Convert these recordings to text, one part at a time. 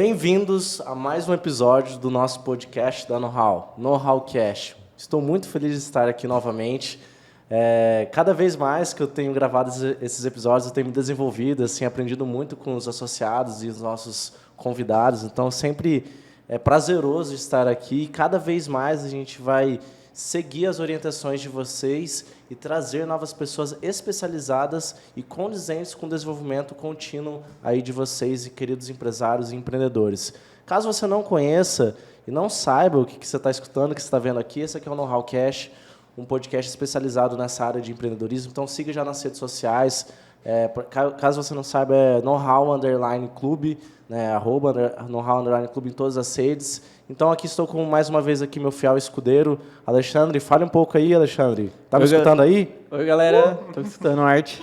Bem-vindos a mais um episódio do nosso podcast da Know-How, Know-How Cash. Estou muito feliz de estar aqui novamente. Cada vez mais que eu tenho gravado esses episódios, eu tenho me desenvolvido, assim, aprendido muito com os associados e os nossos convidados. Então, sempre é prazeroso estar aqui. Cada vez mais a gente vai seguir as orientações de vocês e trazer novas pessoas especializadas e condizentes com o desenvolvimento contínuo aí de vocês, e queridos empresários e empreendedores. Caso você não conheça e não saiba o que você está escutando, o que você está vendo aqui, esse aqui é o Know-How Cash, um podcast especializado nessa área de empreendedorismo. Então, siga já nas redes sociais. Caso você não saiba, é Know-How_Clube, né, @Know-How_Clube em todas as redes. Então, aqui estou com, mais uma vez, aqui meu fiel escudeiro, Alexandre. Fale um pouco aí, Alexandre. Tá me escutando aí? Oi, galera. Estou escutando, Arte.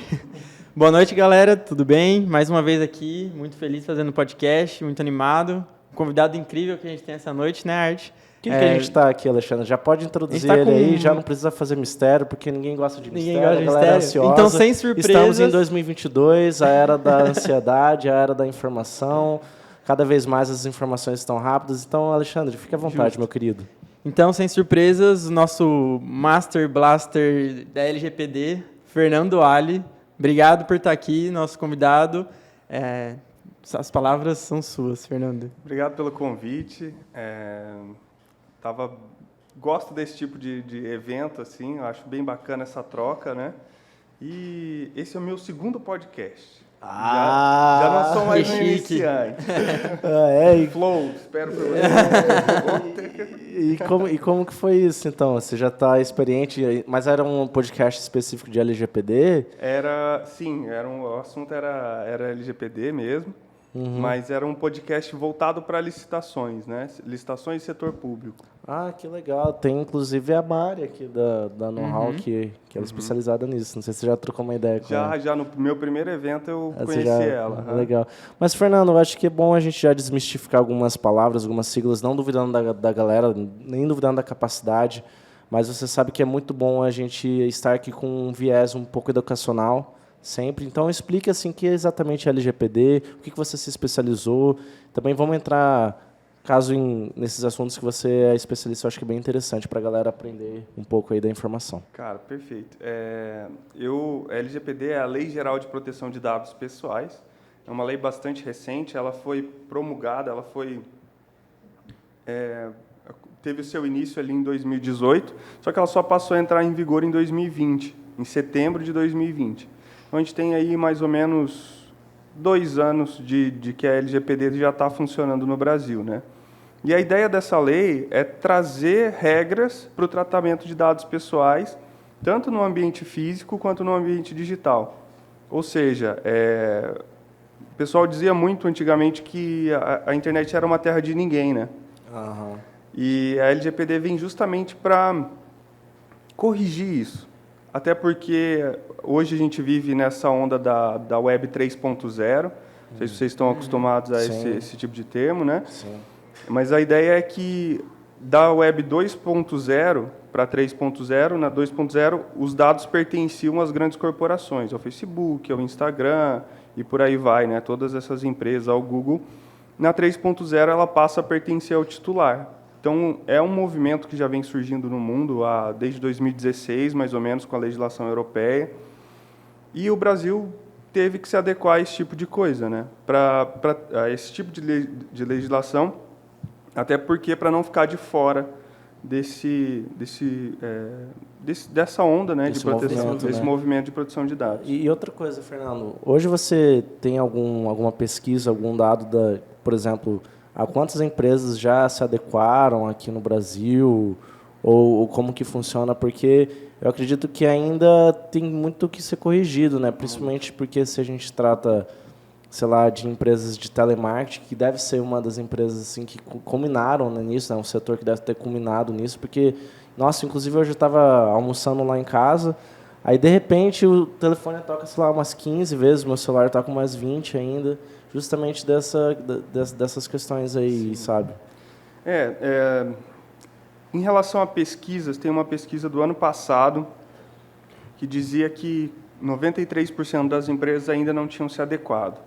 Boa noite, galera. Tudo bem? Mais uma vez aqui, muito feliz fazendo podcast, muito animado. Um convidado incrível que a gente tem essa noite, né, Arte? Quem que a gente está aqui, Alexandre? Já pode introduzir ele aí, já não precisa fazer mistério, porque ninguém gosta de mistério, gosta de a galera é ansiosa. Então, sem surpresas. Estamos em 2022, a era da ansiedade, a era da informação. Cada vez mais as informações estão rápidas. Então, Alexandre, fique à vontade, meu querido. Então, sem surpresas, nosso Master Blaster da LGPD, Fernando Ali. Obrigado por estar aqui, nosso convidado. As palavras são suas, Fernando. Obrigado pelo convite. Gosto desse tipo de evento, assim, eu acho bem bacana essa troca, né? E esse é o meu segundo podcast. Já não sou mais um iniciante. Flow, espero por você. E como que foi isso, então? Você já está experiente, mas era um podcast específico de LGPD? O assunto era LGPD mesmo. Uhum. Mas era um podcast voltado para licitações, né? Licitações e setor público. Ah, que legal. Tem, inclusive, a Mari aqui da Know-How, que ela é especializada nisso. Não sei se você já trocou uma ideia com ela. Já no meu primeiro evento eu conheci ela. Legal. Mas, Fernando, eu acho que é bom a gente já desmistificar algumas palavras, algumas siglas, não duvidando da galera, nem duvidando da capacidade, mas você sabe que é muito bom a gente estar aqui com um viés um pouco educacional, sempre. Então, explique assim, o que é exatamente LGPD, o que você se especializou. Também vamos entrar, nesses assuntos que você é especialista, eu acho que é bem interessante para a galera aprender um pouco aí da informação. Cara, perfeito. A LGPD é a Lei Geral de Proteção de Dados Pessoais. É uma lei bastante recente, ela foi promulgada, teve o seu início ali em 2018, só que ela só passou a entrar em vigor em 2020, em setembro de 2020. Então, a gente tem aí mais ou menos 2 anos de que a LGPD já está funcionando no Brasil, né? E a ideia dessa lei é trazer regras para o tratamento de dados pessoais, tanto no ambiente físico quanto no ambiente digital. Ou seja, o pessoal dizia muito antigamente que a internet era uma terra de ninguém, né? Uhum. E a LGPD vem justamente para corrigir isso. Até porque hoje a gente vive nessa onda da Web 3.0. Não sei se vocês estão acostumados a esse tipo de termo, né? Sim. Mas a ideia é que da Web 2.0 para 3.0, na 2.0, os dados pertenciam às grandes corporações, ao Facebook, ao Instagram e por aí vai, né? Todas essas empresas, ao Google. Na 3.0, ela passa a pertencer ao titular. Então, é um movimento que já vem surgindo no mundo desde 2016, mais ou menos, com a legislação europeia. E o Brasil teve que se adequar a esse tipo de coisa, né? Para esse tipo de legislação, até porque para não ficar de fora dessa onda, né, desse movimento de proteção de dados. E outra coisa, Fernando, hoje você tem alguma pesquisa, algum dado, por exemplo, a quantas empresas já se adequaram aqui no Brasil, ou como que funciona? Porque eu acredito que ainda tem muito que ser corrigido, né? Principalmente porque se a gente trata, sei lá, de empresas de telemarketing, que deve ser uma das empresas assim, que culminaram nisso, né? Um setor que deve ter culminado nisso, porque, nossa, inclusive hoje eu estava almoçando lá em casa, aí de repente o telefone toca, sei lá, umas 15 vezes, meu celular está com umas 20 ainda, justamente dessas questões aí, sim, sabe? Em relação a pesquisas, tem uma pesquisa do ano passado que dizia que 93% das empresas ainda não tinham se adequado.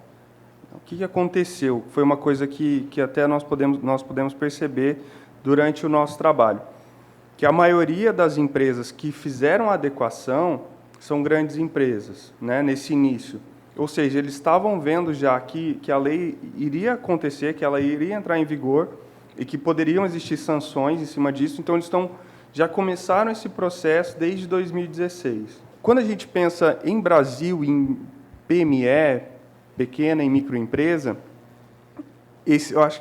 que aconteceu? Foi uma coisa que até nós podemos perceber durante o nosso trabalho, que a maioria das empresas que fizeram a adequação são grandes empresas, né, nesse início. Ou seja, eles estavam vendo já que a lei iria acontecer, que ela iria entrar em vigor e que poderiam existir sanções em cima disso, então eles já começaram esse processo desde 2016. Quando a gente pensa em Brasil, em PME, pequena e microempresa,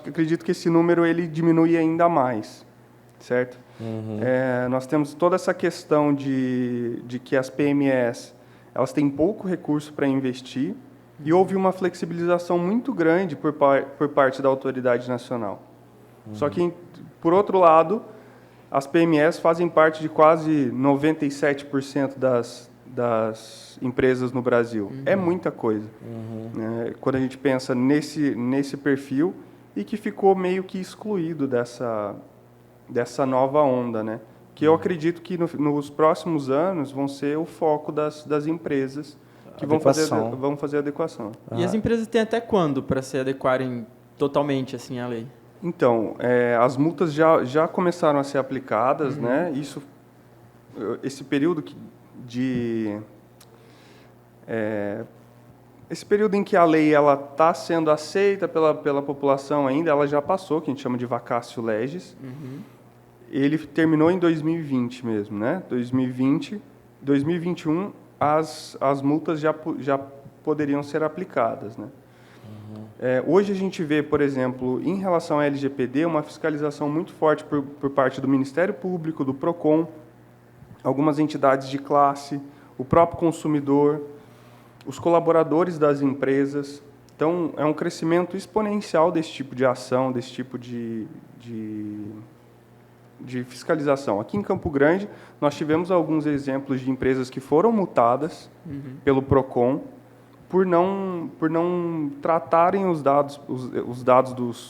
acredito que esse número ele diminui ainda mais, certo? Nós temos toda essa questão de que as PMEs elas têm pouco recurso para investir e houve uma flexibilização muito grande por parte da autoridade nacional. Só que, por outro lado, as PMEs fazem parte de quase 97% das empresas no Brasil. É muita coisa. Né? Quando a gente pensa nesse perfil e que ficou meio que excluído dessa nova onda, né? Que eu acredito que nos próximos anos vão ser o foco das empresas que vão fazer adequação. E as empresas têm até quando para se adequarem totalmente assim à lei? Então, as multas já começaram a ser aplicadas, né? Esse período esse período em que a lei ela está sendo aceita pela população ainda, ela já passou, que a gente chama de vacatio legis. Ele terminou em 2020 mesmo, né? 2021, as multas já poderiam ser aplicadas, né? Hoje a gente vê, por exemplo, em relação à LGPD, uma fiscalização muito forte por parte do Ministério Público, do PROCON, algumas entidades de classe, o próprio consumidor, os colaboradores das empresas. Então, é um crescimento exponencial desse tipo de ação, desse tipo de fiscalização. Aqui em Campo Grande, nós tivemos alguns exemplos de empresas que foram multadas pelo PROCON por não tratarem os dados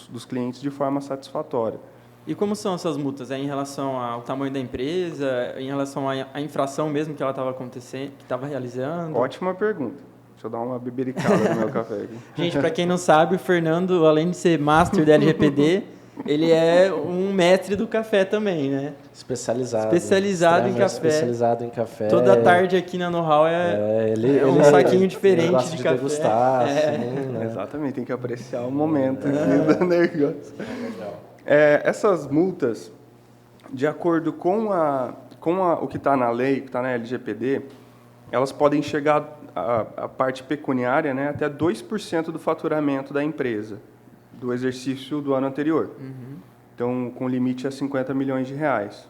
dos clientes de forma satisfatória. E como são essas multas? É em relação ao tamanho da empresa, em relação à infração mesmo que ela estava acontecendo, que estava realizando? Ótima pergunta. Deixa eu dar uma bebericada no meu café aqui. Gente, para quem não sabe, o Fernando, além de ser master da LGPD, ele é um mestre do café também, né? Especializado em café. Especializado em café. Toda tarde aqui na Know-How é um saquinho diferente de café. Degustar, assim, né? Exatamente, tem que apreciar o momento aqui do negócio. Essas multas, de acordo com o que está na lei, que está na LGPD, elas podem chegar a parte pecuniária, né, até 2% do faturamento da empresa, do exercício do ano anterior. Então, com limite a 50 milhões de reais.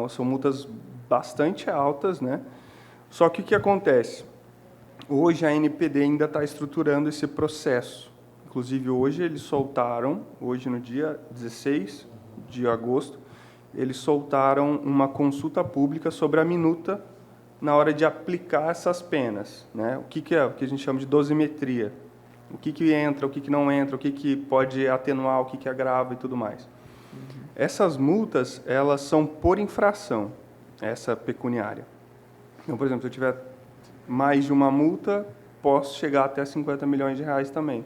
São multas bastante altas, né? Só que o que acontece? Hoje a NPD ainda está estruturando esse processo. Inclusive, hoje no dia 16 de agosto, eles soltaram uma consulta pública sobre a minuta na hora de aplicar essas penas, né? O que é o que a gente chama de dosimetria. O que entra, o que não entra, o que pode atenuar, o que agrava e tudo mais. Essas multas, elas são por infração, essa pecuniária. Então, por exemplo, se eu tiver mais de uma multa, posso chegar até 50 milhões de reais também.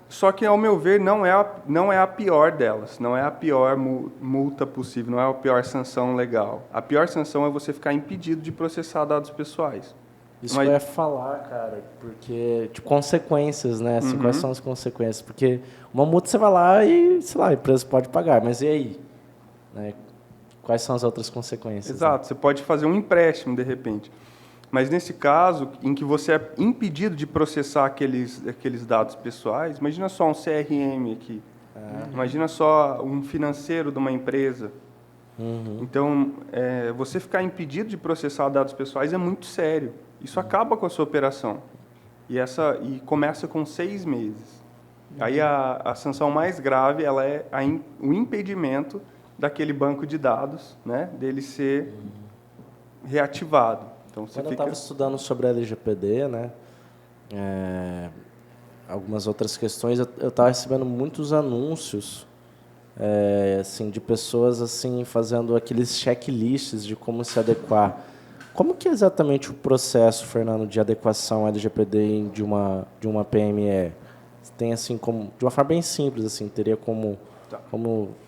Só que, ao meu ver, não é a pior delas, não é a pior multa possível, não é a pior sanção legal. A pior sanção é você ficar impedido de processar dados pessoais. Isso que eu ia falar, cara, porque, tipo, consequências, né? Assim, quais são as consequências? Porque uma multa você vai lá e, sei lá, a empresa pode pagar, mas e aí? Né? Quais são as outras consequências? Exato, né? Você pode fazer um empréstimo, de repente. Mas nesse caso, em que você é impedido de processar aqueles dados pessoais, imagina só um CRM aqui, imagina só um financeiro de uma empresa. Então, você ficar impedido de processar dados pessoais é muito sério. Isso acaba com a sua operação. E começa com 6 meses. Aí a sanção mais grave ela é o impedimento daquele banco de dados, né, dele ser reativado. Então, quando eu estava estudando sobre a LGPD, né, algumas outras questões, eu estava recebendo muitos anúncios assim, de pessoas assim, fazendo aqueles checklists de como se adequar. Como que é exatamente o processo, Fernando, de adequação LGPD de uma PME? Tem assim como de uma forma bem simples, assim, teria como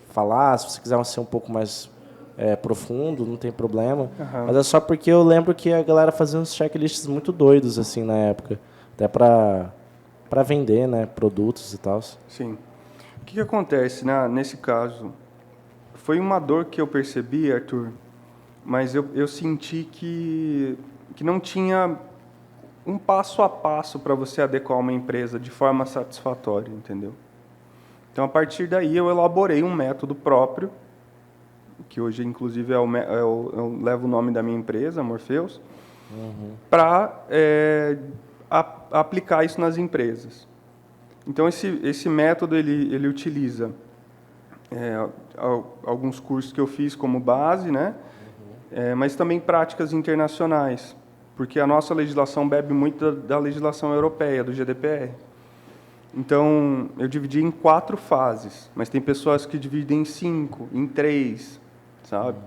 falar, se você quiser ser um pouco mais profundo, não tem problema. Mas é só porque eu lembro que a galera fazia uns checklists muito doidos assim na época, até para vender, né, produtos e tal. Sim. O que acontece nesse caso? Foi uma dor que eu percebi, Arthur, mas eu senti que não tinha um passo a passo para você adequar uma empresa de forma satisfatória, entendeu? Então, a partir daí, eu elaborei um método próprio, que hoje, inclusive, eu levo o nome da minha empresa, Morpheus, para aplicar isso nas empresas. Então, esse método, ele utiliza alguns cursos que eu fiz como base, né? Mas também práticas internacionais, porque a nossa legislação bebe muito da legislação europeia, do GDPR. Então, eu dividi em 4 fases, mas tem pessoas que dividem em 5, em 3, sabe?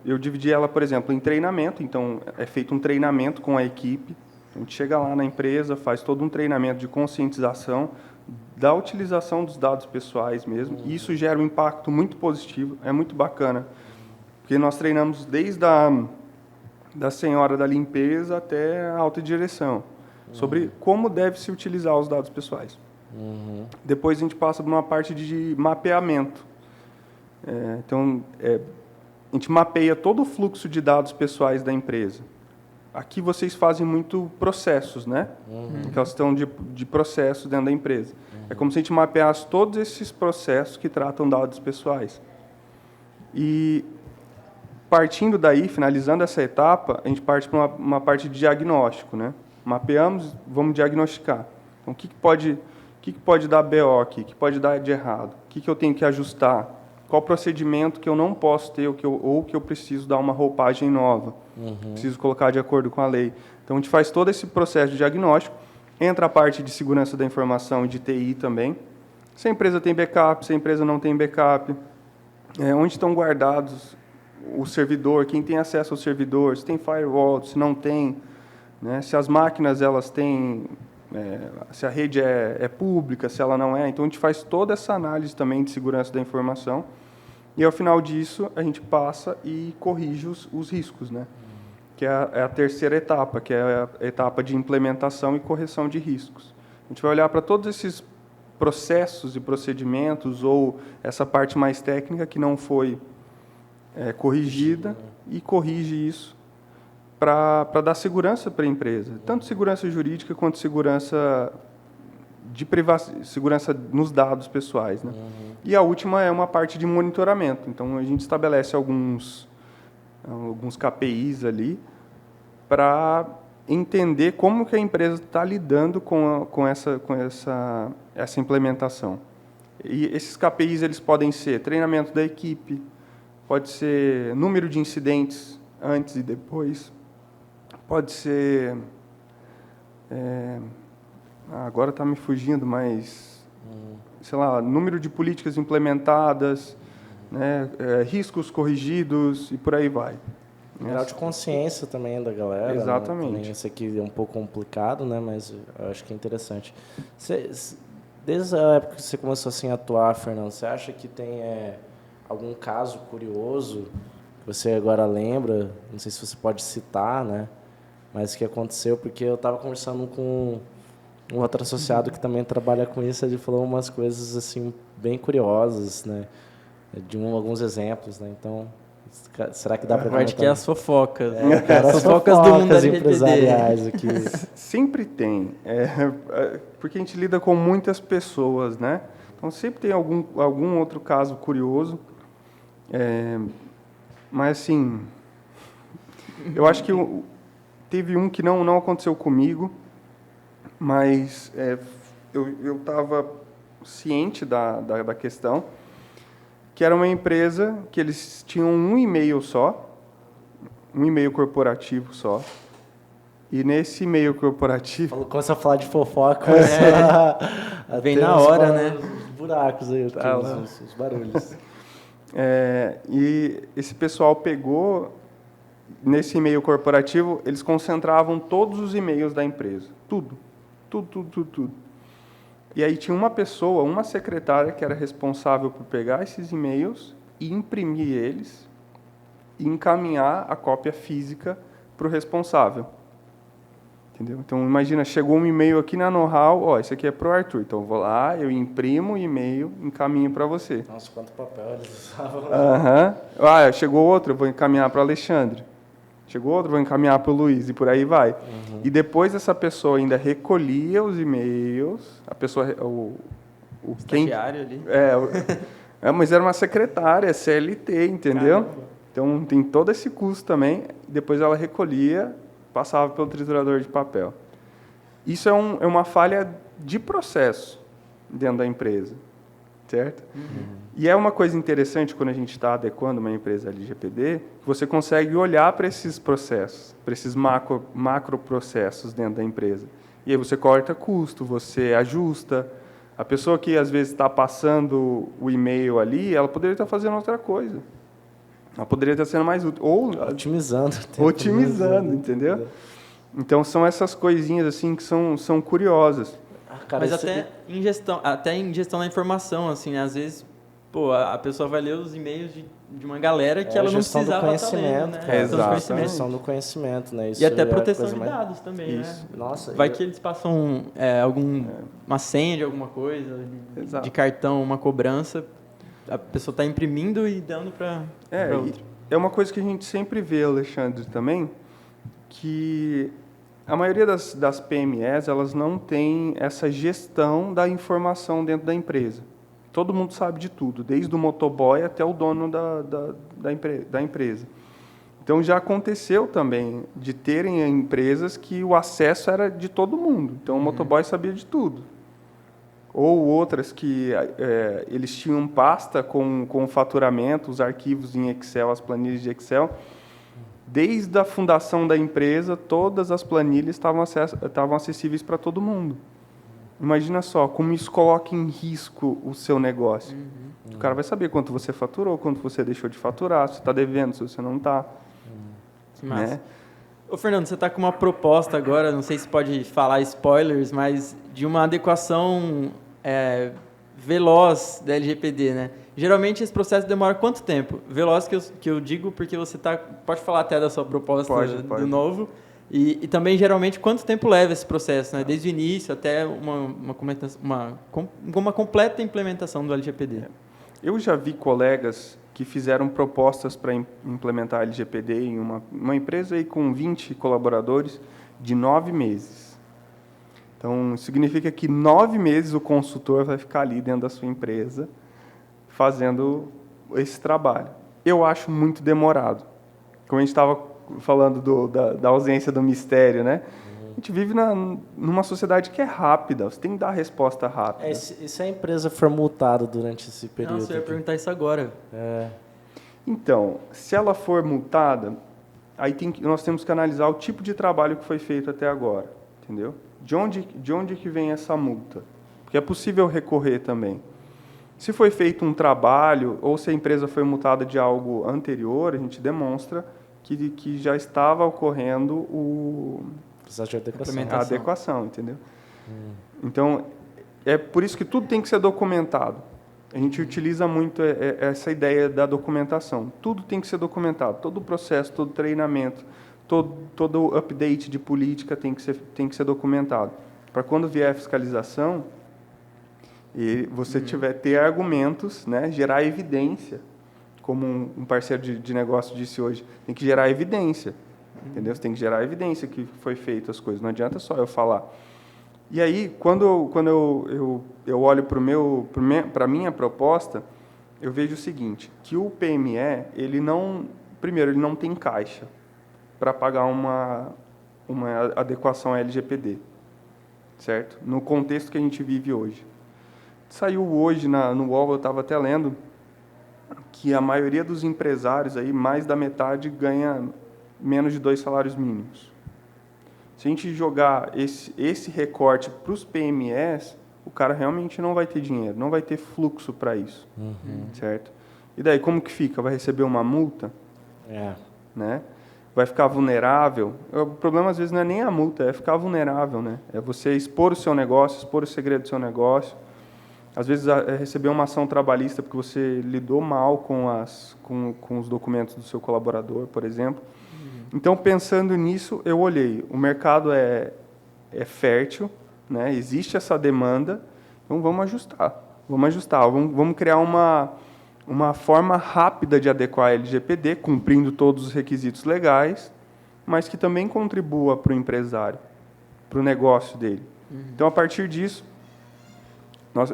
Eu dividi ela, por exemplo, em treinamento, então é feito um treinamento com a equipe, a gente chega lá na empresa, faz todo um treinamento de conscientização da utilização dos dados pessoais mesmo, e isso gera um impacto muito positivo, é muito bacana, porque nós treinamos desde da senhora da limpeza até a alta direção, sobre como deve se utilizar os dados pessoais. Depois a gente passa por uma parte de mapeamento. Então, a gente mapeia todo o fluxo de dados pessoais da empresa. Aqui vocês fazem muito processos, né? Aquela questão de processos dentro da empresa. É como se a gente mapeasse todos esses processos que tratam dados pessoais. E, partindo daí, finalizando essa etapa, a gente parte para uma parte de diagnóstico, né? Mapeamos, vamos diagnosticar. Então, o que pode dar BO aqui? O que pode dar de errado? O que eu tenho que ajustar? Qual procedimento que eu não posso ter ou que eu preciso dar uma roupagem nova? Preciso colocar de acordo com a lei. Então, a gente faz todo esse processo de diagnóstico. Entra a parte de segurança da informação e de TI também. Se a empresa tem backup, se a empresa não tem backup. Onde estão guardados o servidor, quem tem acesso ao servidor, se tem firewall, se não tem, né? Se as máquinas elas têm, se a rede é pública, se ela não é. Então, a gente faz toda essa análise também de segurança da informação e, ao final disso, a gente passa e corrige os riscos, né? Que é a terceira etapa, que é a etapa de implementação e correção de riscos. A gente vai olhar para todos esses processos e procedimentos ou essa parte mais técnica que não foi corrigida e corrige isso para dar segurança para a empresa, tanto segurança jurídica quanto segurança segurança nos dados pessoais, né? E a última é uma parte de monitoramento. Então, a gente estabelece alguns KPIs ali para entender como que a empresa está lidando com essa implementação. E esses KPIs eles podem ser treinamento da equipe, pode ser número de incidentes antes e depois, pode ser... agora está me fugindo, mas... sei lá, número de políticas implementadas, né, riscos corrigidos e por aí vai. Grau de consciência também da galera. Exatamente. Né? Também esse aqui é um pouco complicado, né, mas eu acho que é interessante. Desde a época que você começou assim, a atuar, Fernando, você acha que tem algum caso curioso que você agora lembra? Não sei se você pode citar, né? Mas que aconteceu, porque eu estava conversando com um outro associado que também trabalha com isso, ele falou umas coisas assim bem curiosas, né? De alguns exemplos, né? Então, será que dá para parte que é as fofocas. As fofocas do mundo empresariais aqui. Sempre tem, porque a gente lida com muitas pessoas, né? Então sempre tem algum outro caso curioso, mas assim, eu acho que teve um que não aconteceu comigo, mas eu estava ciente da questão, que era uma empresa que eles tinham um e-mail só, um e-mail corporativo só, e nesse e-mail corporativo... Começa a falar de fofoca, vem na hora, né? Os buracos aí, os barulhos. E esse pessoal pegou nesse e-mail corporativo, eles concentravam todos os e-mails da empresa. Tudo. Tudo. E aí tinha uma pessoa, uma secretária, que era responsável por pegar esses e-mails e imprimir eles e encaminhar a cópia física para o responsável. Entendeu? Então, imagina, chegou um e-mail aqui na Know-How, ó, esse aqui é para o Arthur. Então, eu vou lá, eu imprimo o e-mail, encaminho para você. Nossa, quanto papel eles usavam. Ah, chegou outro, eu vou encaminhar para o Alexandre. Chegou outro, eu vou encaminhar para o Luiz, e por aí vai. E depois essa pessoa ainda recolhia os e-mails, a pessoa... Estagiário ali. Mas era uma secretária, CLT, entendeu? Caramba. Então, tem todo esse custo também. Depois ela recolhia, passava pelo triturador de papel. Isso é uma falha de processo dentro da empresa, certo? E é uma coisa interessante quando a gente está adequando uma empresa LGPD, que você consegue olhar para esses processos, para esses macro processos dentro da empresa. E aí você corta custo, você ajusta. A pessoa que às vezes está passando o e-mail ali, ela poderia estar fazendo outra coisa. Ela poderia estar sendo mais útil. Ou Otimizando. Entendeu? Então, são essas coisinhas assim que são curiosas. Cara, Mas até em gestão da informação, assim, né? Às vezes, pô, a pessoa vai ler os e-mails de uma galera que ela não precisava estar lendo, né? Cara, Exato. gestão do conhecimento, né? Isso E até é a proteção coisa de mais... dados também, Isso. né? Nossa, Vai que eles passam uma senha de alguma coisa, Exato. de cartão, uma cobrança, a pessoa está imprimindo e dando para outro. É uma coisa que a gente sempre vê, Alexandre, também, que a maioria das PMEs, elas não têm essa gestão da informação dentro da empresa. Todo mundo sabe de tudo, desde o motoboy até o dono da empresa. Então, já aconteceu também de terem empresas que o acesso era de todo mundo. Então, o motoboy sabia de tudo. Ou outras que eles tinham pasta com o faturamento, os arquivos em Excel, as planilhas de Excel. Desde a fundação da empresa, todas as planilhas estavam acessíveis para todo mundo. Imagina só, como isso coloca em risco o seu negócio. O cara vai saber quanto você faturou, quanto você deixou de faturar, se está devendo, se você não está. Que massa. Né? Ô, Fernando, você está com uma proposta agora, não sei se pode falar spoilers, mas de uma adequação veloz da LGPD, né? Geralmente esse processo demora quanto tempo? Veloz que eu digo porque você pode falar até da sua proposta do novo. E também, geralmente, quanto tempo leva esse processo, né? Desde o início até uma completa implementação do LGPD. Eu já vi colegas que fizeram propostas para implementar a LGPD em uma empresa aí com 20 colaboradores de 9 meses. Então, significa que 9 meses o consultor vai ficar ali dentro da sua empresa fazendo esse trabalho. Eu acho muito demorado. Como a gente estava falando da ausência do mistério, né? A gente vive numa sociedade que é rápida, você tem que dar a resposta rápida. E se a empresa for multada durante esse período? Nossa, eu ia perguntar isso agora. Então, se ela for multada, aí nós temos que analisar o tipo de trabalho que foi feito até agora, entendeu? De onde que vem essa multa? Porque é possível recorrer também. Se foi feito um trabalho, ou se a empresa foi multada de algo anterior, a gente demonstra que já estava ocorrendo processo de adequação. A adequação, entendeu? Então, é por isso que tudo tem que ser documentado. A gente utiliza muito essa ideia da documentação. Tudo tem que ser documentado. Todo o processo, todo o treinamento, todo o update de política tem que ser documentado. Para quando vier a fiscalização, e você ter argumentos, né, gerar evidência, como um parceiro de negócio disse hoje, tem que gerar evidência, entendeu? Você tem que gerar evidência que foi feito as coisas, não adianta só eu falar. E aí, quando eu olho para a minha proposta, eu vejo o seguinte, que o PME, ele não tem caixa para pagar uma adequação à LGPD, certo? No contexto que a gente vive hoje. Saiu hoje no UOL, eu estava até lendo, que a maioria dos empresários, aí, mais da metade, ganha menos de 2 salários mínimos. Se a gente jogar esse recorte para os PMEs, o cara realmente não vai ter dinheiro, não vai ter fluxo para isso, certo? E daí, como que fica? Vai receber uma multa? Né? vai ficar vulnerável. O problema, às vezes, não é nem a multa, é ficar vulnerável, né? É você expor o seu negócio, expor o segredo do seu negócio. Às vezes, é receber uma ação trabalhista porque você lidou mal com os documentos do seu colaborador, por exemplo. Então, pensando nisso, eu olhei. O mercado é fértil, né? Existe essa demanda, então vamos ajustar. Vamos criar uma forma rápida de adequar a LGPD, cumprindo todos os requisitos legais, mas que também contribua para o empresário, para o negócio dele. Então, a partir disso,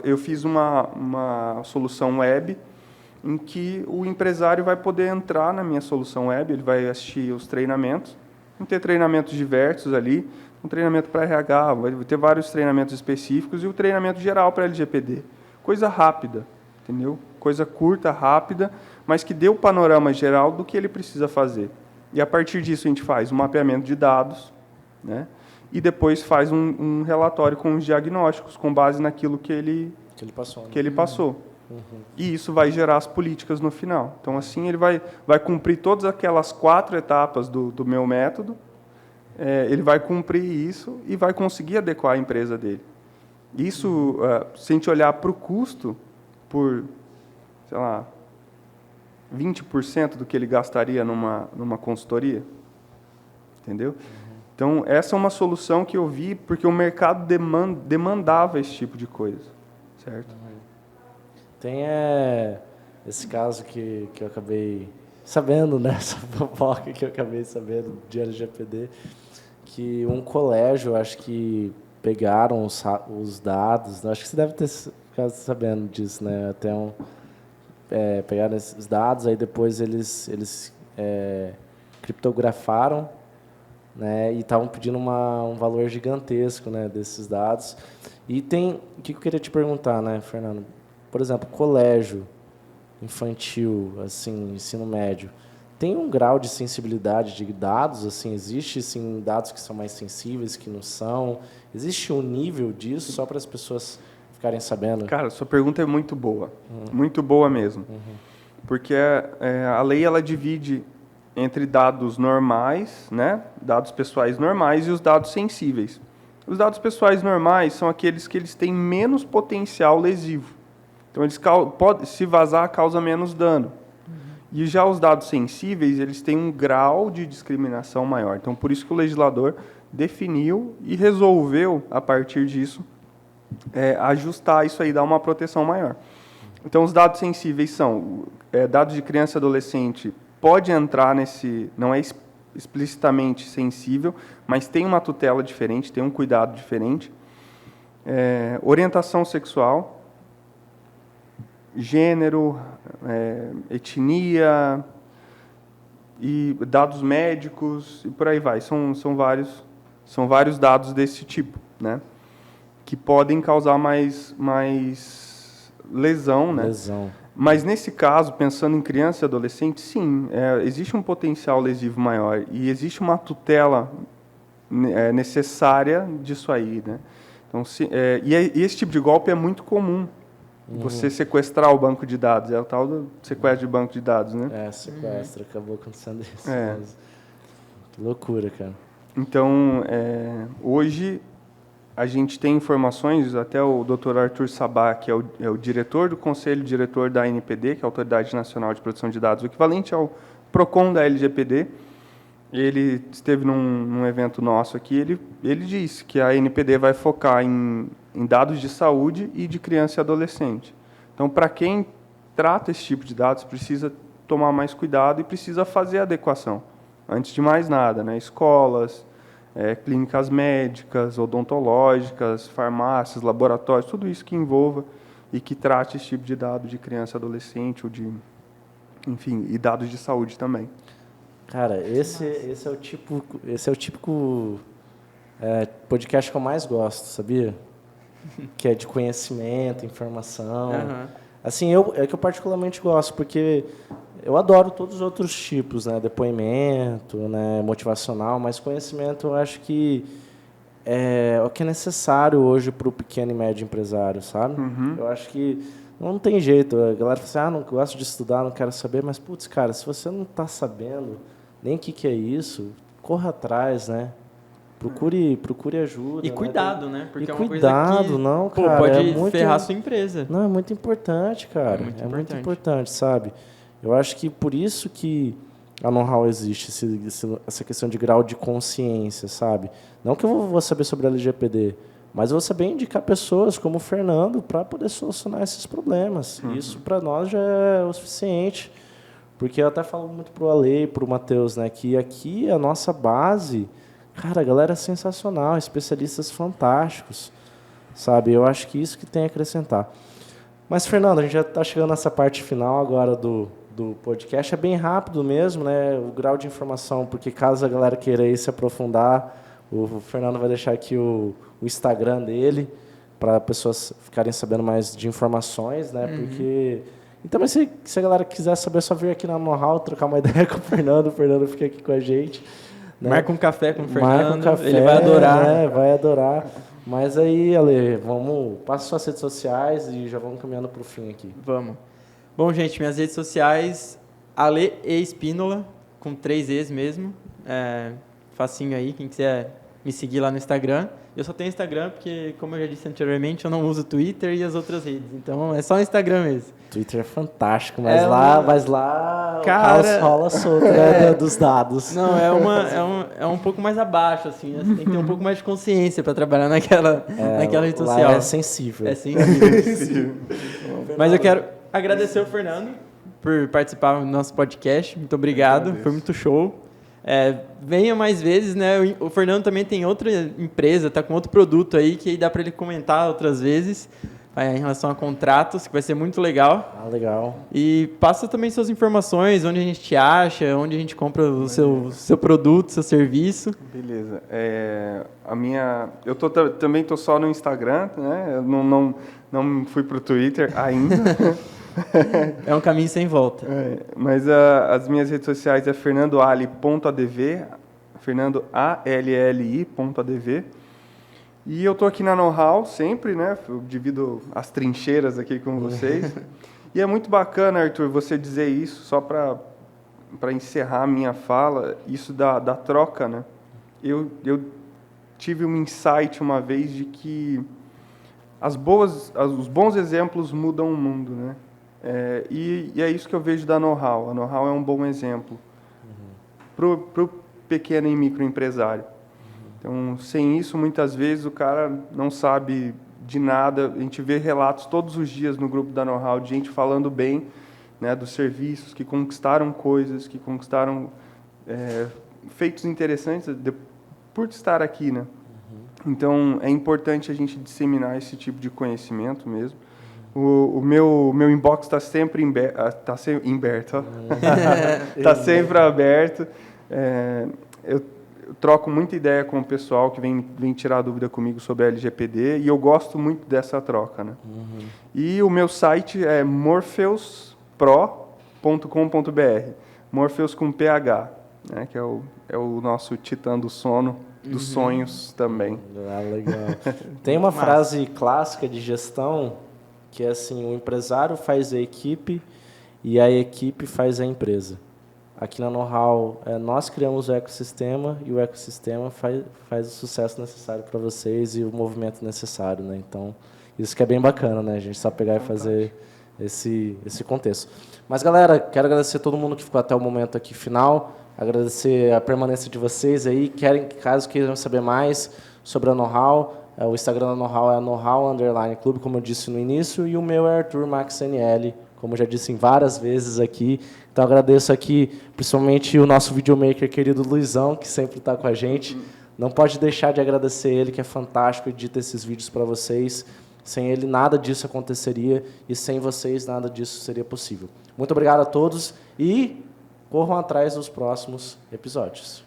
eu fiz uma solução web em que o empresário vai poder entrar na minha solução web, ele vai assistir os treinamentos, vão ter treinamentos diversos ali, um treinamento para RH, vai ter vários treinamentos específicos e o treinamento geral para LGPD. Coisa rápida, entendeu? Coisa curta, rápida, mas que dê o panorama geral do que ele precisa fazer. E a partir disso a gente faz um mapeamento de dados, né? E depois faz um relatório com os diagnósticos, com base naquilo que ele passou. Né? Que ele passou. E isso vai gerar as políticas no final. Então, assim, ele vai cumprir todas aquelas 4 etapas do meu método, ele vai cumprir isso e vai conseguir adequar a empresa dele. Isso, se a gente olhar para o custo, por, sei lá, 20% do que ele gastaria numa consultoria, entendeu? Então, essa é uma solução que eu vi porque o mercado demandava esse tipo de coisa, certo? Tem esse caso que eu acabei sabendo, né? Essa fofoca que eu acabei sabendo de LGPD, que um colégio, acho que pegaram os dados, acho que você deve ter ficado sabendo disso, né? Até pegaram esses dados, aí depois eles criptografaram, né? E estavam pedindo um valor gigantesco, né, desses dados. E o que eu queria te perguntar, né, Fernando? Por exemplo, colégio infantil, assim, ensino médio, tem um grau de sensibilidade de dados? Assim, existe sim dados que são mais sensíveis, que não são? Existe um nível disso só para as pessoas ficarem sabendo? Cara, sua pergunta é muito boa, muito boa mesmo, porque a lei ela divide entre dados normais, né, dados pessoais normais e os dados sensíveis. Os dados pessoais normais são aqueles que eles têm menos potencial lesivo. Então, se vazar, causa menos dano. E já os dados sensíveis, eles têm um grau de discriminação maior. Então, por isso que o legislador definiu e resolveu, a partir disso, ajustar isso aí, dar uma proteção maior. Então, os dados sensíveis são dados de criança e adolescente, pode entrar não é explicitamente sensível, mas tem uma tutela diferente, tem um cuidado diferente. Orientação sexual, gênero, etnia, e dados médicos, e por aí vai. São vários dados desse tipo, né? Que podem causar mais lesão, né? Lesão. Mas, nesse caso, pensando em criança e adolescente, sim, existe um potencial lesivo maior e existe uma tutela necessária disso aí, né? Então, e esse tipo de golpe é muito comum. Você sequestrar o banco de dados, é o tal do sequestro de banco de dados, né? Sequestro, acabou acontecendo isso. Que loucura, cara. Então, hoje, a gente tem informações, até o Dr. Arthur Sabá, que é o diretor do Conselho Diretor da ANPD, que é a Autoridade Nacional de Proteção de Dados, o equivalente ao PROCON da LGPD. Ele esteve num evento nosso aqui, ele disse que a ANPD vai focar em dados de saúde e de criança e adolescente. Então, para quem trata esse tipo de dados, precisa tomar mais cuidado e precisa fazer a adequação. Antes de mais nada, né? Escolas, clínicas médicas, odontológicas, farmácias, laboratórios, tudo isso que envolva e que trate esse tipo de dado de criança, adolescente, ou enfim, e dados de saúde também. Cara, esse é o típico podcast que eu mais gosto, sabia? Que é de conhecimento, informação. Assim, que eu particularmente gosto, porque eu adoro todos os outros tipos, né? Depoimento, né? Motivacional, mas conhecimento eu acho que é o que é necessário hoje para o pequeno e médio empresário, sabe? Eu acho que não tem jeito. A galera fala assim, não gosto de estudar, não quero saber, mas, putz, cara, se você não está sabendo, nem o que é isso, corra atrás, né? Procure ajuda. E cuidado, né? Porque e é uma cuidado, coisa que não, cara, pode ferrar sua empresa. Não, é muito importante, cara. É muito importante, sabe? Eu acho que por isso que a know-how existe, essa questão de grau de consciência, sabe? Não que eu vou saber sobre a LGPD, mas eu vou saber indicar pessoas como o Fernando para poder solucionar esses problemas. Isso para nós já é o suficiente. Porque eu até falo muito pro Ale e pro Matheus, né, que aqui a nossa base, cara, a galera é sensacional, especialistas fantásticos, sabe? Eu acho que isso que tem a acrescentar. Mas, Fernando, a gente já está chegando nessa parte final agora do podcast. É bem rápido mesmo, né? O grau de informação, porque caso a galera queira aí se aprofundar, o Fernando vai deixar aqui o Instagram dele para pessoas ficarem sabendo mais de informações, né? Porque... Então, mas se a galera quiser saber, é só vir aqui na know-how, trocar uma ideia com o Fernando fica aqui com a gente. Né? Marca um café com o Fernando, Marca um café, ele vai adorar. Né? Vai adorar. Mas aí, Ale, passa suas redes sociais e já vamos caminhando para o fim aqui. Vamos. Bom, gente, minhas redes sociais, Ale E Espínola, com 3 E's mesmo. Facinho aí, quem quiser me seguir lá no Instagram. Eu só tenho Instagram porque, como eu já disse anteriormente, eu não uso Twitter e as outras redes. Então, é só o Instagram mesmo. Twitter é fantástico, mas lá cara, o caos rola solto, né, dos dados. Não, é um pouco mais abaixo, assim, né? Você tem que ter um pouco mais de consciência para trabalhar naquela rede social. Lá é sensível. É sensível. Mas eu quero agradecer o Fernando por participar do nosso podcast. Muito obrigado, foi muito show. Venha mais vezes, né? O Fernando também tem outra empresa, tá com outro produto aí que dá para ele comentar outras vezes em relação a contratos, que vai ser muito legal. Ah, legal. E passa também suas informações, onde a gente te acha, onde a gente compra o seu produto, seu serviço. Beleza. Eu também tô só no Instagram, né? Eu não fui pro Twitter ainda. É um caminho sem volta. Mas as minhas redes sociais é fernandoalli.adv, fernandoalli.adv. E eu estou aqui na know-how sempre, né? Eu divido as trincheiras aqui com vocês. E é muito bacana, Arthur, você dizer isso, só para encerrar a minha fala, isso da troca, né? Eu tive um insight uma vez de que os bons exemplos mudam o mundo, né? E é isso que eu vejo da know-how. A know-how é um bom exemplo para o pequeno e microempresário. Então, sem isso, muitas vezes o cara não sabe de nada. A gente vê relatos todos os dias no grupo da know-how de gente falando bem, né, dos serviços, que conquistaram coisas, que conquistaram feitos interessantes por estar aqui, né? Então, é importante a gente disseminar esse tipo de conhecimento mesmo. O meu inbox está sempre aberto. Está sempre aberto. Eu troco muita ideia com o pessoal que vem tirar dúvida comigo sobre a LGPD e eu gosto muito dessa troca, né? E o meu site é morpheuspro.com.br. Morpheus com PH, né? Que é o nosso titã do sono, dos sonhos também. Ah, legal. Tem uma frase clássica de gestão que é assim: o empresário faz a equipe e a equipe faz a empresa. Aqui na know-how, nós criamos o ecossistema e o ecossistema faz o sucesso necessário para vocês e o movimento necessário, né? Então, isso que é bem bacana, né? A gente só pegar e fazer esse contexto. Mas, galera, quero agradecer a todo mundo que ficou até o momento aqui final, agradecer a permanência de vocês aí. Caso queiram saber mais sobre a know-how, o Instagram da know-how é know-how_clube, como eu disse no início, e o meu é Arthur Max NL, como já disse várias vezes aqui. Então, agradeço aqui, principalmente, o nosso videomaker querido Luizão, que sempre está com a gente. Não pode deixar de agradecer ele, que é fantástico, edita esses vídeos para vocês. Sem ele, nada disso aconteceria, e sem vocês, nada disso seria possível. Muito obrigado a todos e corram atrás dos próximos episódios.